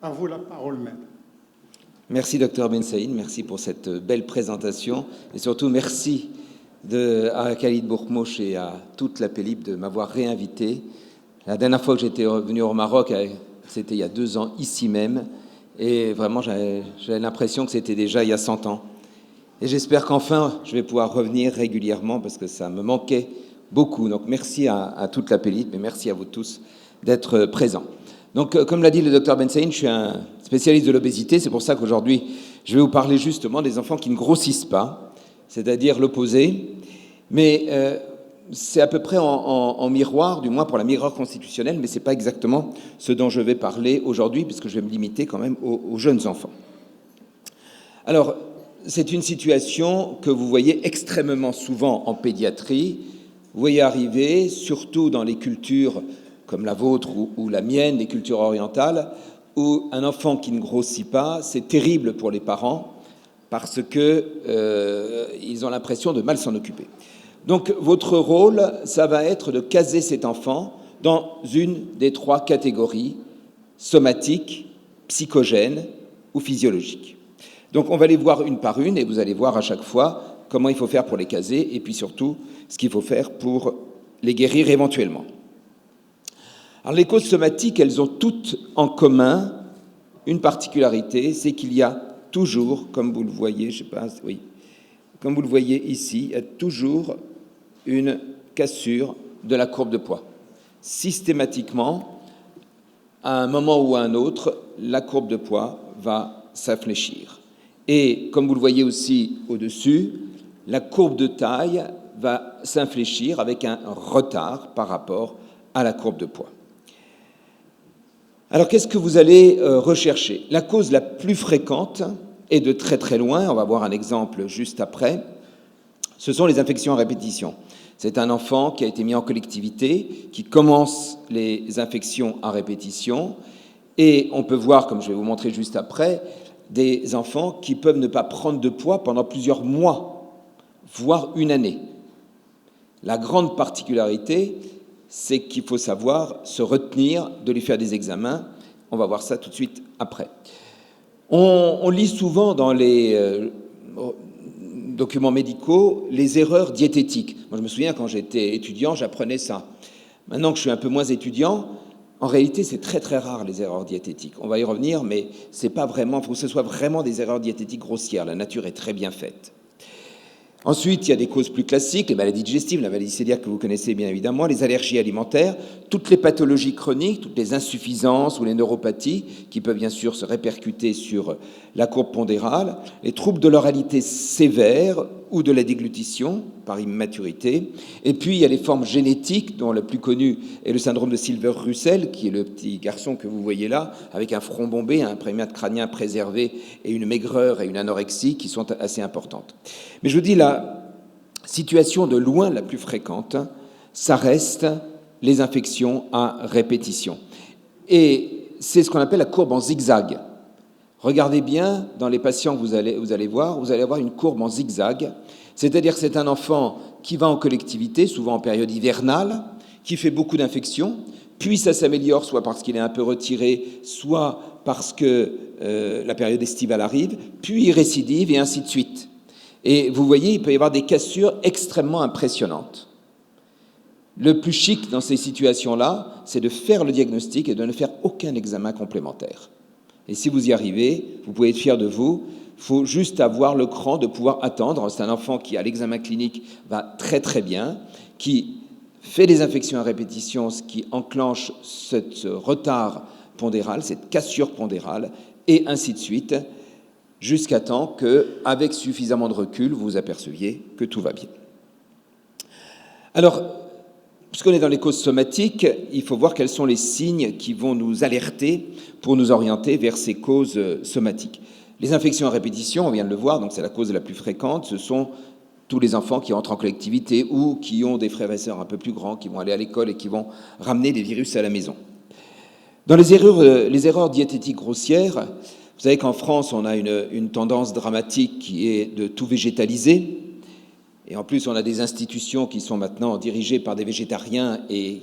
À vous la parole, maître. Merci, Dr Bensaïd, merci pour cette belle présentation et surtout merci à Khalid Bourkmoch et à toute la Pélib de m'avoir réinvité. La dernière fois que j'étais venu au Maroc, c'était il y a 2 ans, ici même, et vraiment j'avais l'impression que c'était déjà il y a 100 ans. Et j'espère qu'enfin je vais pouvoir revenir régulièrement parce que ça me manquait beaucoup. Donc merci à toute la Pélib et merci à vous tous d'être présents. Donc, comme l'a dit le docteur Bensaïd, je suis un spécialiste de l'obésité. C'est pour ça qu'aujourd'hui, je vais vous parler justement des enfants qui ne grossissent pas, c'est-à-dire l'opposé. Mais c'est à peu près en miroir, du moins pour la miroir constitutionnelle, mais ce n'est pas exactement ce dont je vais parler aujourd'hui, puisque je vais me limiter quand même aux jeunes enfants. Alors, c'est une situation que vous voyez extrêmement souvent en pédiatrie. Vous voyez arriver, surtout dans les cultures comme la vôtre ou la mienne, les cultures orientales, où un enfant qui ne grossit pas, c'est terrible pour les parents parce qu'ils ont l'impression de mal s'en occuper. Donc votre rôle, ça va être de caser cet enfant dans une des 3 catégories, somatique, psychogène ou physiologique. Donc on va les voir une par une et vous allez voir à chaque fois comment il faut faire pour les caser et puis surtout ce qu'il faut faire pour les guérir éventuellement. Alors, les causes somatiques, elles ont toutes en commun une particularité, c'est qu'il y a toujours, comme vous le voyez, comme vous le voyez ici, il y a toujours une cassure de la courbe de poids. Systématiquement, à un moment ou à un autre, la courbe de poids va s'infléchir. Et comme vous le voyez aussi au-dessus, la courbe de taille va s'infléchir avec un retard par rapport à la courbe de poids. Alors, qu'est-ce que vous allez rechercher? La cause la plus fréquente, et de très très loin, on va voir un exemple juste après, ce sont les infections à répétition. C'est un enfant qui a été mis en collectivité, qui commence les infections à répétition, et on peut voir, comme je vais vous montrer juste après, des enfants qui peuvent ne pas prendre de poids pendant plusieurs mois, voire une année. La grande particularité, c'est qu'il faut savoir se retenir de lui faire des examens. On va voir ça tout de suite après. On lit souvent dans les documents médicaux les erreurs diététiques. Moi, je me souviens, quand j'étais étudiant, j'apprenais ça. Maintenant que je suis un peu moins étudiant, en réalité, c'est très très rare les erreurs diététiques. On va y revenir, mais c'est pas vraiment, il faut que ce soit vraiment des erreurs diététiques grossières. La nature est très bien faite. Ensuite, il y a des causes plus classiques, les maladies digestives, la maladie cœliaque que vous connaissez bien évidemment, les allergies alimentaires, toutes les pathologies chroniques, toutes les insuffisances ou les neuropathies qui peuvent bien sûr se répercuter sur la courbe pondérale, les troubles de l'oralité sévères ou de la déglutition par immaturité. Et puis, il y a les formes génétiques, dont la plus connue est le syndrome de Silver-Russell, qui est le petit garçon que vous voyez là, avec un front bombé, un périmètre crânien préservé et une maigreur et une anorexie qui sont assez importantes. Mais je vous dis, la situation de loin la plus fréquente, ça reste les infections à répétition. Et c'est ce qu'on appelle la courbe en zigzag. Regardez bien, dans les patients que vous allez voir, vous allez avoir une courbe en zigzag, c'est-à-dire que c'est un enfant qui va en collectivité, souvent en période hivernale, qui fait beaucoup d'infections, puis ça s'améliore soit parce qu'il est un peu retiré, soit parce que la période estivale arrive, puis il récidive et ainsi de suite. Et vous voyez, il peut y avoir des cassures extrêmement impressionnantes. Le plus chic dans ces situations-là, c'est de faire le diagnostic et de ne faire aucun examen complémentaire. Et si vous y arrivez, vous pouvez être fier de vous. Il faut juste avoir le cran de pouvoir attendre. C'est un enfant qui, à l'examen clinique, va très très bien, qui fait des infections à répétition, ce qui enclenche ce retard pondéral, cette cassure pondérale, et ainsi de suite, jusqu'à temps qu'avec suffisamment de recul, vous vous aperceviez que tout va bien. Alors, puisqu'on est dans les causes somatiques, il faut voir quels sont les signes qui vont nous alerter pour nous orienter vers ces causes somatiques. Les infections à répétition, on vient de le voir, donc c'est la cause la plus fréquente, ce sont tous les enfants qui entrent en collectivité ou qui ont des frères et sœurs un peu plus grands, qui vont aller à l'école et qui vont ramener des virus à la maison. Dans les erreurs diététiques grossières, vous savez qu'en France, on a une tendance dramatique qui est de tout végétaliser. Et en plus, on a des institutions qui sont maintenant dirigées par des végétariens et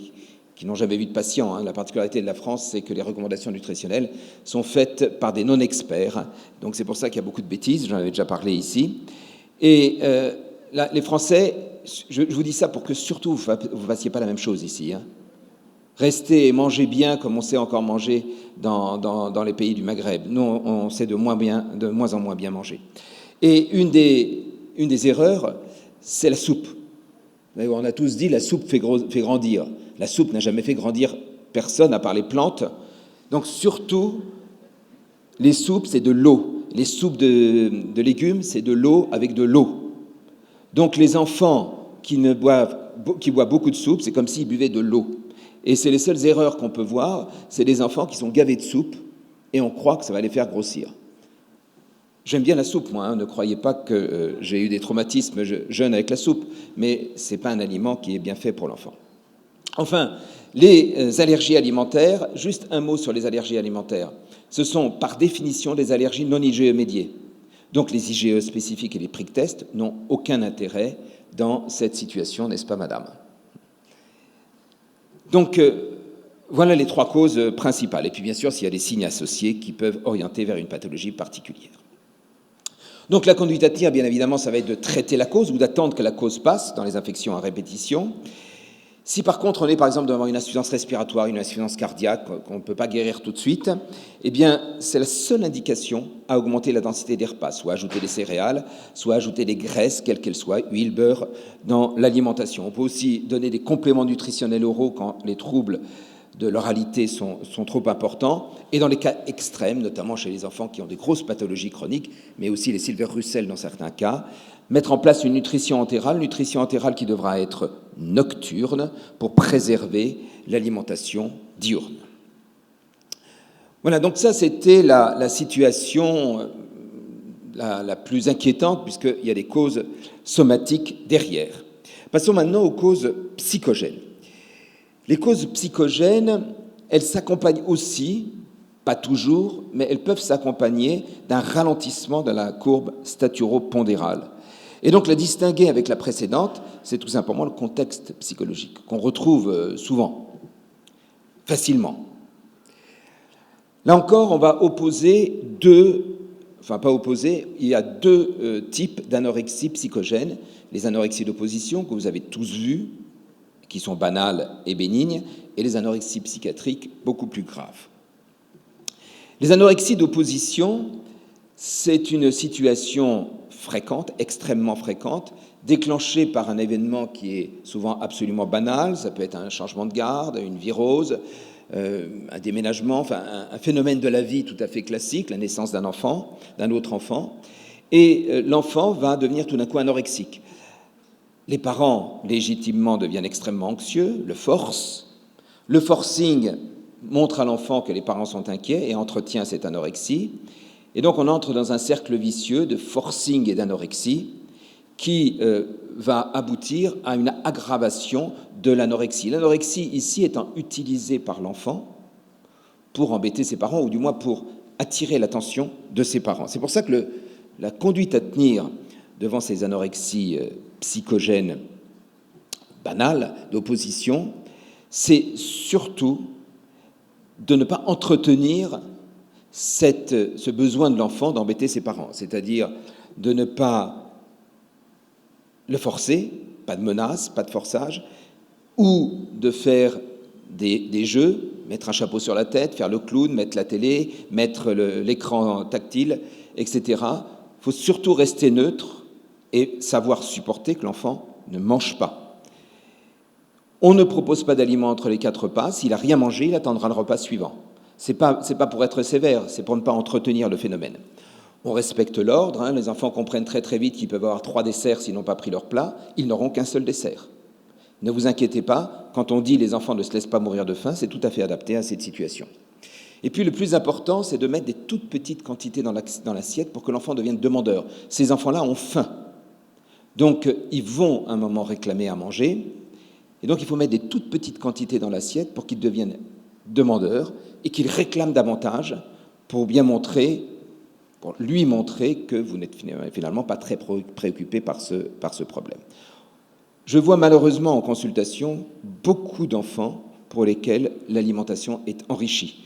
qui n'ont jamais vu de patient. La particularité de la France, c'est que les recommandations nutritionnelles sont faites par des non-experts. Donc c'est pour ça qu'il y a beaucoup de bêtises, j'en avais déjà parlé ici. Et les Français, je vous dis ça pour que surtout vous ne fassiez pas la même chose ici. Restez et mangez bien comme on sait encore manger dans les pays du Maghreb. Nous, on sait de moins en moins bien manger. Et une des erreurs, c'est la soupe. On a tous dit la soupe fait grandir. La soupe n'a jamais fait grandir personne à part les plantes. Donc surtout, les soupes, c'est de l'eau. Les soupes de légumes, c'est de l'eau avec de l'eau. Donc les enfants qui boivent beaucoup de soupe, c'est comme s'ils buvaient de l'eau. Et c'est les seules erreurs qu'on peut voir, c'est des enfants qui sont gavés de soupe et on croit que ça va les faire grossir. J'aime bien la soupe, moi, ne croyez pas que j'ai eu des traumatismes jeunes avec la soupe, mais ce n'est pas un aliment qui est bien fait pour l'enfant. Enfin, les allergies alimentaires, juste un mot sur les allergies alimentaires. Ce sont par définition des allergies non IgE médiées. Donc les IgE spécifiques et les prick tests n'ont aucun intérêt dans cette situation, n'est-ce pas, madame ? Donc, voilà les 3 causes principales. Et puis, bien sûr, s'il y a des signes associés qui peuvent orienter vers une pathologie particulière. Donc, la conduite à tenir, bien évidemment, ça va être de traiter la cause ou d'attendre que la cause passe dans les infections à répétition. Si, par contre, on est, par exemple, devant une insuffisance respiratoire, une insuffisance cardiaque qu'on ne peut pas guérir tout de suite, eh bien, c'est la seule indication à augmenter la densité des repas, soit ajouter des céréales, soit ajouter des graisses, quelles qu'elles soient, huile, beurre, dans l'alimentation. On peut aussi donner des compléments nutritionnels oraux quand les troubles de l'oralité sont trop importants, et dans les cas extrêmes, notamment chez les enfants qui ont des grosses pathologies chroniques, mais aussi les Silver-Russell dans certains cas, mettre en place une nutrition entérale qui devra être nocturne pour préserver l'alimentation diurne. Voilà, donc ça c'était la situation la plus inquiétante puisqu'il y a des causes somatiques derrière. Passons maintenant aux causes psychogènes. Les causes psychogènes, elles s'accompagnent aussi, pas toujours, mais elles peuvent s'accompagner d'un ralentissement de la courbe staturo-pondérale. Et donc la distinguer avec la précédente, c'est tout simplement le contexte psychologique qu'on retrouve souvent, facilement. Là encore, on va opposer il y a deux types d'anorexie psychogène. Les anorexies d'opposition, que vous avez tous vues, qui sont banales et bénignes, et les anorexies psychiatriques, beaucoup plus graves. Les anorexies d'opposition, c'est une situation fréquente, extrêmement fréquente, déclenchée par un événement qui est souvent absolument banal. Ça peut être un changement de garde, une virose, un déménagement, enfin un phénomène de la vie tout à fait classique, la naissance d'un enfant, d'un autre enfant, et l'enfant va devenir tout d'un coup anorexique. Les parents, légitimement, deviennent extrêmement anxieux, le forcent. Le forcing montre à l'enfant que les parents sont inquiets et entretient cette anorexie. Et donc on entre dans un cercle vicieux de forcing et d'anorexie qui va aboutir à une aggravation de l'anorexie. L'anorexie, ici, étant utilisée par l'enfant pour embêter ses parents, ou du moins pour attirer l'attention de ses parents. C'est pour ça que la conduite à tenir devant ces anorexies psychogènes banales, d'opposition, c'est surtout de ne pas entretenir ce besoin de l'enfant d'embêter ses parents, c'est-à-dire de ne pas le forcer, pas de menace, pas de forçage, ou de faire des jeux, mettre un chapeau sur la tête, faire le clown, mettre la télé, mettre l'écran tactile, etc. Il faut surtout rester neutre et savoir supporter que l'enfant ne mange pas. On ne propose pas d'aliments entre les 4 repas. S'il n'a rien mangé, il attendra le repas suivant. Ce n'est pas pour être sévère, c'est pour ne pas entretenir le phénomène. On respecte l'ordre, les enfants comprennent très très vite qu'ils peuvent avoir 3 desserts s'ils n'ont pas pris leur plat, ils n'auront qu'un seul dessert. Ne vous inquiétez pas, quand on dit les enfants ne se laissent pas mourir de faim, c'est tout à fait adapté à cette situation. Et puis le plus important, c'est de mettre des toutes petites quantités dans l'assiette pour que l'enfant devienne demandeur. Ces enfants-là ont faim, donc ils vont à un moment réclamer à manger, et donc il faut mettre des toutes petites quantités dans l'assiette pour qu'ils deviennent demandeurs et qu'ils réclament davantage pour lui montrer que vous n'êtes finalement pas très préoccupé par ce problème. Je vois malheureusement en consultation beaucoup d'enfants pour lesquels l'alimentation est enrichie.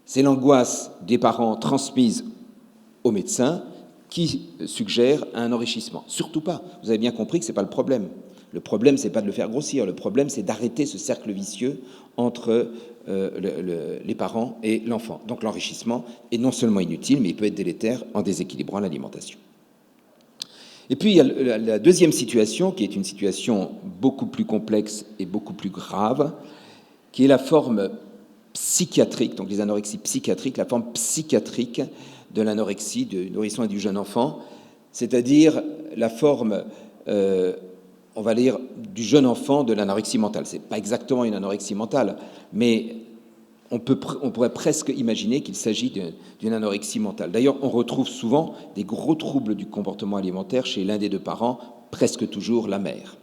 C'est l'angoisse des parents transmise aux médecins qui suggère un enrichissement. Surtout pas. Vous avez bien compris que ce n'est pas le problème. Le problème, ce n'est pas de le faire grossir. Le problème, c'est d'arrêter ce cercle vicieux entre les parents et l'enfant. Donc l'enrichissement est non seulement inutile, mais il peut être délétère en déséquilibrant l'alimentation. Et puis, il y a la deuxième situation, qui est une situation beaucoup plus complexe et beaucoup plus grave, qui est la forme psychiatrique, donc les anorexies psychiatriques, la forme psychiatrique de l'anorexie du nourrisson et du jeune enfant, c'est-à-dire la forme, on va dire, du jeune enfant de l'anorexie mentale. Ce n'est pas exactement une anorexie mentale, mais on pourrait presque imaginer qu'il s'agit d'une anorexie mentale. D'ailleurs, on retrouve souvent des gros troubles du comportement alimentaire chez l'un des deux parents, presque toujours la mère.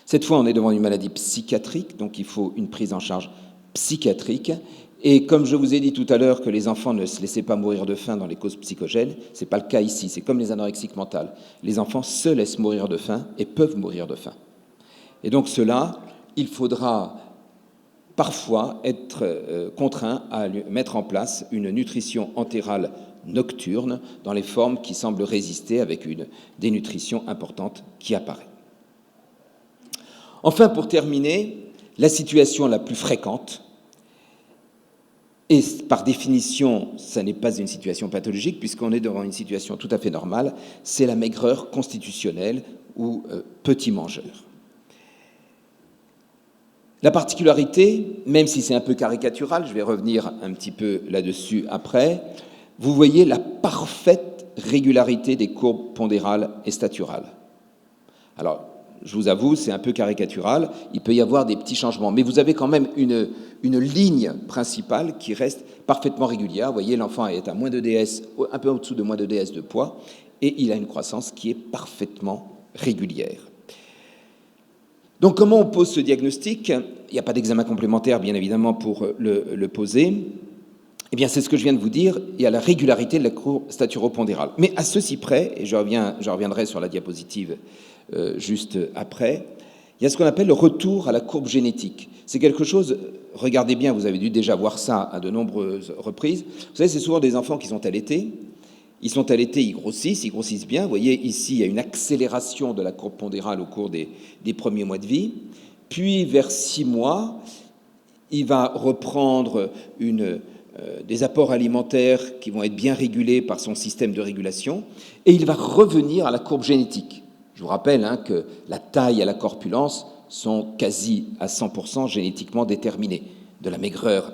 Cette fois, on est devant une maladie psychiatrique, donc il faut une prise en charge psychiatrique. Et comme je vous ai dit tout à l'heure que les enfants ne se laissaient pas mourir de faim dans les causes psychogènes, ce n'est pas le cas ici, c'est comme les anorexiques mentales. Les enfants se laissent mourir de faim et peuvent mourir de faim. Et donc cela, il faudra parfois être contraint à mettre en place une nutrition entérale nocturne dans les formes qui semblent résister avec une dénutrition importante qui apparaît. Enfin, pour terminer, la situation la plus fréquente, et par définition, ça n'est pas une situation pathologique puisqu'on est devant une situation tout à fait normale, c'est la maigreur constitutionnelle ou petit mangeur. La particularité, même si c'est un peu caricatural, je vais revenir un petit peu là-dessus après, vous voyez la parfaite régularité des courbes pondérales et staturales. Alors, je vous avoue, c'est un peu caricatural, il peut y avoir des petits changements, mais vous avez quand même une ligne principale qui reste parfaitement régulière. Vous voyez, l'enfant est à moins de DS, un peu au-dessous de moins de DS de poids, et il a une croissance qui est parfaitement régulière. Donc, comment on pose ce diagnostic ? Il n'y a pas d'examen complémentaire, bien évidemment, pour le poser. Eh bien, c'est ce que je viens de vous dire, il y a la régularité de la courbe staturopondérale. Mais à ceci près, et je reviendrai sur la diapositive juste après, il y a ce qu'on appelle le retour à la courbe génétique. C'est quelque chose, regardez bien, vous avez dû déjà voir ça à de nombreuses reprises. Vous savez, c'est souvent des enfants qui sont allaités. Ils sont allaités, ils grossissent bien. Vous voyez, ici, il y a une accélération de la courbe pondérale au cours des premiers mois de vie. Puis, vers 6 mois, il va reprendre des apports alimentaires qui vont être bien régulés par son système de régulation, et il va revenir à la courbe génétique. Je vous rappelle que la taille et la corpulence sont quasi à 100% génétiquement déterminées, de la maigreur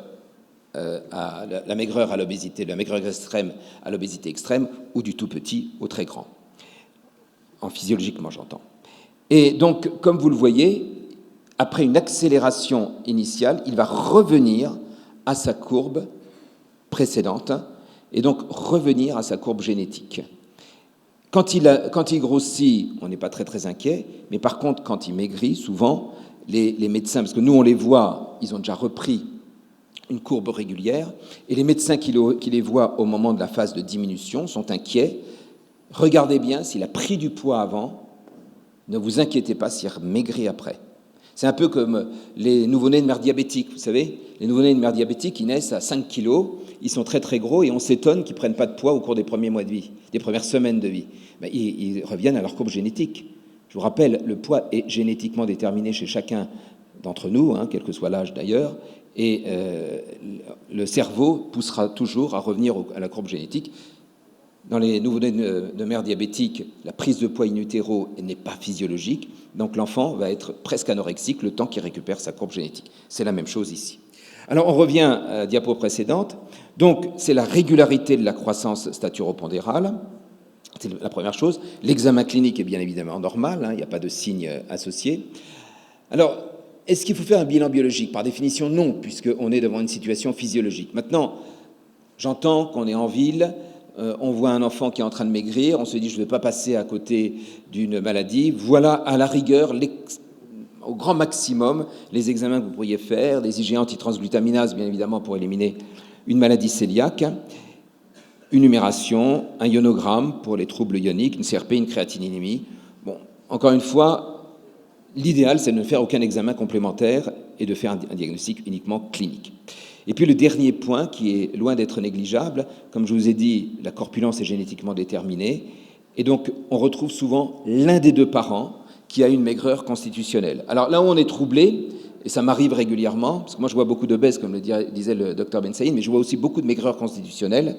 à l'obésité, de la maigreur extrême à l'obésité extrême, ou du tout petit au très grand, physiologiquement j'entends. Et donc, comme vous le voyez, après une accélération initiale, il va revenir à sa courbe précédente, et donc revenir à sa courbe génétique. Quand il grossit, on n'est pas très très inquiet, mais par contre, quand il maigrit, souvent, les médecins, parce que nous on les voit, ils ont déjà repris une courbe régulière, et les médecins qui les voient au moment de la phase de diminution sont inquiets. Regardez bien, s'il a pris du poids avant, ne vous inquiétez pas s'il maigrit après. C'est un peu comme les nouveau-nés de mère diabétique, vous savez. Les nouveau-nés de mère diabétique, ils naissent à 5 kilos, ils sont très très gros et on s'étonne qu'ils ne prennent pas de poids au cours des premiers mois de vie, des premières semaines de vie. Ben, ils reviennent à leur courbe génétique. Je vous rappelle, le poids est génétiquement déterminé chez chacun d'entre nous, quel que soit l'âge d'ailleurs, et le cerveau poussera toujours à revenir à la courbe génétique. Dans les nouveau-nés de mère diabétique, la prise de poids in utero n'est pas physiologique, donc l'enfant va être presque anorexique le temps qu'il récupère sa courbe génétique. C'est la même chose ici. Alors on revient à la diapo précédente. Donc c'est la régularité de la croissance staturopondérale, c'est la première chose. L'examen clinique est bien évidemment normal, il n'y a pas de signe associé. Alors, est-ce qu'il faut faire un bilan biologique ? Par définition, non, puisqu'on est devant une situation physiologique. Maintenant, j'entends qu'on est en ville, on voit un enfant qui est en train de maigrir, on se dit je ne vais pas passer à côté d'une maladie. Voilà à la rigueur, au grand maximum, les examens que vous pourriez faire, des IgA antitransglutaminase bien évidemment pour éliminer une maladie cœliaque, une numération, un ionogramme pour les troubles ioniques, une CRP, une créatininémie. Bon, encore une fois, l'idéal c'est de ne faire aucun examen complémentaire et de faire un diagnostic uniquement clinique. Et puis le dernier point, qui est loin d'être négligeable, comme je vous ai dit, la corpulence est génétiquement déterminée, et donc on retrouve souvent l'un des deux parents qui a une maigreur constitutionnelle. Alors là où on est troublé, et ça m'arrive régulièrement, parce que moi je vois beaucoup d'obèses, comme le disait le docteur Ben Saïd, mais je vois aussi beaucoup de maigreurs constitutionnelles,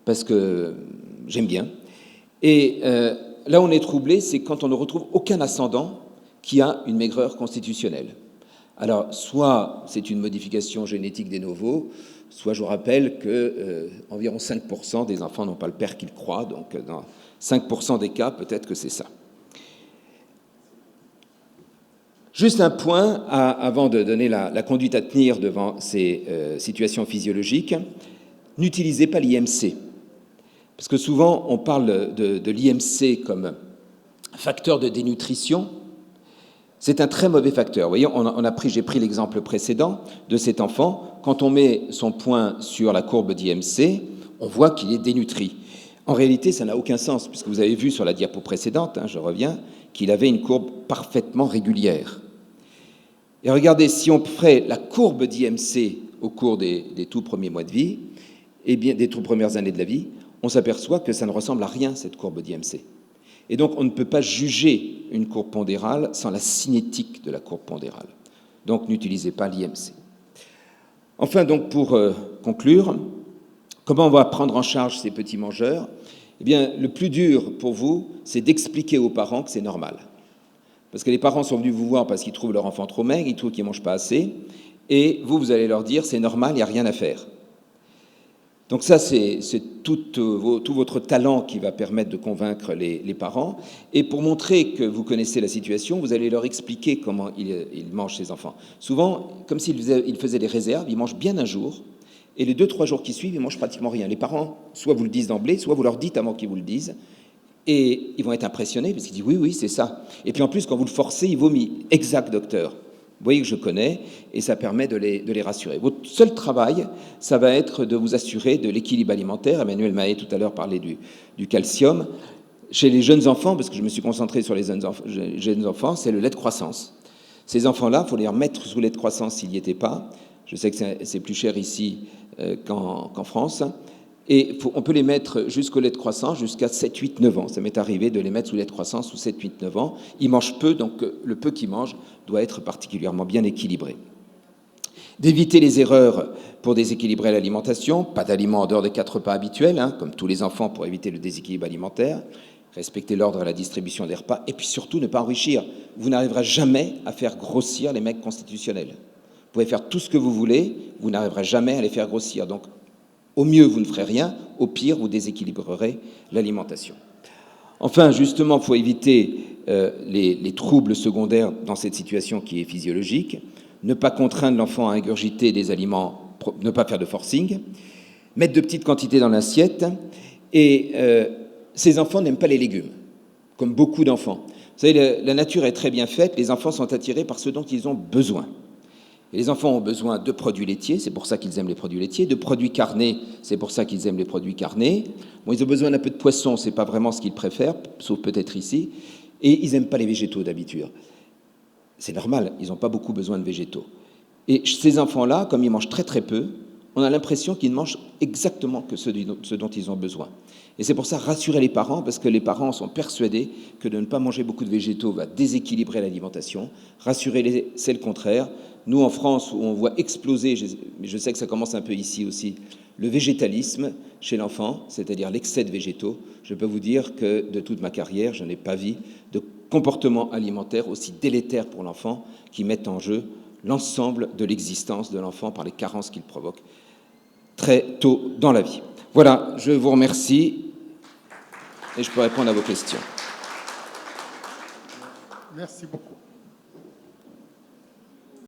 parce que j'aime bien. Et là où on est troublé, c'est quand on ne retrouve aucun ascendant qui a une maigreur constitutionnelle. Alors, soit c'est une modification génétique des novo, soit je vous rappelle que environ 5% des enfants n'ont pas le père qu'ils croient, donc dans 5% des cas, peut-être que c'est ça. Juste un point avant de donner la conduite à tenir devant ces situations physiologiques. N'utilisez pas l'IMC. Parce que souvent, on parle de l'IMC comme facteur de dénutrition. C'est un très mauvais facteur. Vous voyez, j'ai pris l'exemple précédent de cet enfant. Quand on met son poing sur la courbe d'IMC, on voit qu'il est dénutri. En réalité, ça n'a aucun sens, puisque vous avez vu sur la diapo précédente, je reviens, qu'il avait une courbe parfaitement régulière. Et regardez, si on ferait la courbe d'IMC au cours des tout premiers mois de vie, et bien des tout premières années de la vie, on s'aperçoit que ça ne ressemble à rien, cette courbe d'IMC. Et donc, on ne peut pas juger une courbe pondérale sans la cinétique de la courbe pondérale. Donc, n'utilisez pas l'IMC. Enfin, donc, pour conclure, comment on va prendre en charge ces petits mangeurs? Eh bien, le plus dur pour vous, c'est d'expliquer aux parents que c'est normal. Parce que les parents sont venus vous voir parce qu'ils trouvent leur enfant trop maigre, ils trouvent qu'il ne mange pas assez, et vous allez leur dire, c'est normal, il n'y a rien à faire. Donc ça, c'est tout votre talent qui va permettre de convaincre les parents. Et pour montrer que vous connaissez la situation, vous allez leur expliquer comment ils mangent ces enfants. Souvent, comme s'ils faisaient des réserves, ils mangent bien un jour, et les 2-3 jours qui suivent, ils mangent pratiquement rien. Les parents, soit vous le disent d'emblée, soit vous leur dites avant qu'ils vous le disent, et ils vont être impressionnés, parce qu'ils disent oui, c'est ça. Et puis en plus, quand vous le forcez, il vomit. Exact, docteur. Vous voyez que je connais, et ça permet de les rassurer. Votre seul travail, ça va être de vous assurer de l'équilibre alimentaire. Emmanuel Mahé, tout à l'heure, parlait du calcium. Chez les jeunes enfants, parce que je me suis concentré sur les jeunes enfants, c'est le lait de croissance. Ces enfants-là, il faut les remettre sous lait de croissance s'il n'y était pas. Je sais que c'est plus cher ici qu'en France. Et on peut les mettre jusqu'au lait de croissance jusqu'à 7, 8, 9 ans. Ça m'est arrivé de les mettre sous lait de croissance sous 7, 8, 9 ans. Ils mangent peu, donc le peu qu'ils mangent doit être particulièrement bien équilibré. D'éviter les erreurs pour déséquilibrer l'alimentation. Pas d'aliments en dehors des 4 repas habituels, comme tous les enfants pour éviter le déséquilibre alimentaire. Respecter l'ordre à la distribution des repas. Et puis surtout, ne pas enrichir. Vous n'arriverez jamais à faire grossir les mecs constitutionnels. Vous pouvez faire tout ce que vous voulez, vous n'arriverez jamais à les faire grossir. Donc, au mieux, vous ne ferez rien, au pire, vous déséquilibrerez l'alimentation. Enfin, justement, il faut éviter les troubles secondaires dans cette situation qui est physiologique, ne pas contraindre l'enfant à ingurgiter des aliments, ne pas faire de forcing, mettre de petites quantités dans l'assiette, et ces enfants n'aiment pas les légumes, comme beaucoup d'enfants. Vous savez, la nature est très bien faite, les enfants sont attirés par ce dont ils ont besoin. Et les enfants ont besoin de produits laitiers, c'est pour ça qu'ils aiment les produits laitiers, de produits carnés, c'est pour ça qu'ils aiment les produits carnés. Bon, ils ont besoin d'un peu de poisson, c'est pas vraiment ce qu'ils préfèrent, sauf peut-être ici. Et ils n'aiment pas les végétaux d'habitude. C'est normal, ils n'ont pas beaucoup besoin de végétaux. Et ces enfants-là, comme ils mangent très très peu, on a l'impression qu'ils ne mangent exactement que ce dont ils ont besoin. Et c'est pour ça, rassurer les parents, parce que les parents sont persuadés que de ne pas manger beaucoup de végétaux va déséquilibrer l'alimentation. Rassurez-les, c'est le contraire. Nous, en France, où on voit exploser, mais je sais que ça commence un peu ici aussi, le végétalisme chez l'enfant, c'est-à-dire l'excès de végétaux, je peux vous dire que de toute ma carrière, je n'ai pas vu de comportement alimentaire aussi délétère pour l'enfant qui mettent en jeu l'ensemble de l'existence de l'enfant par les carences qu'il provoque très tôt dans la vie. Voilà, je vous remercie et je peux répondre à vos questions. Merci beaucoup.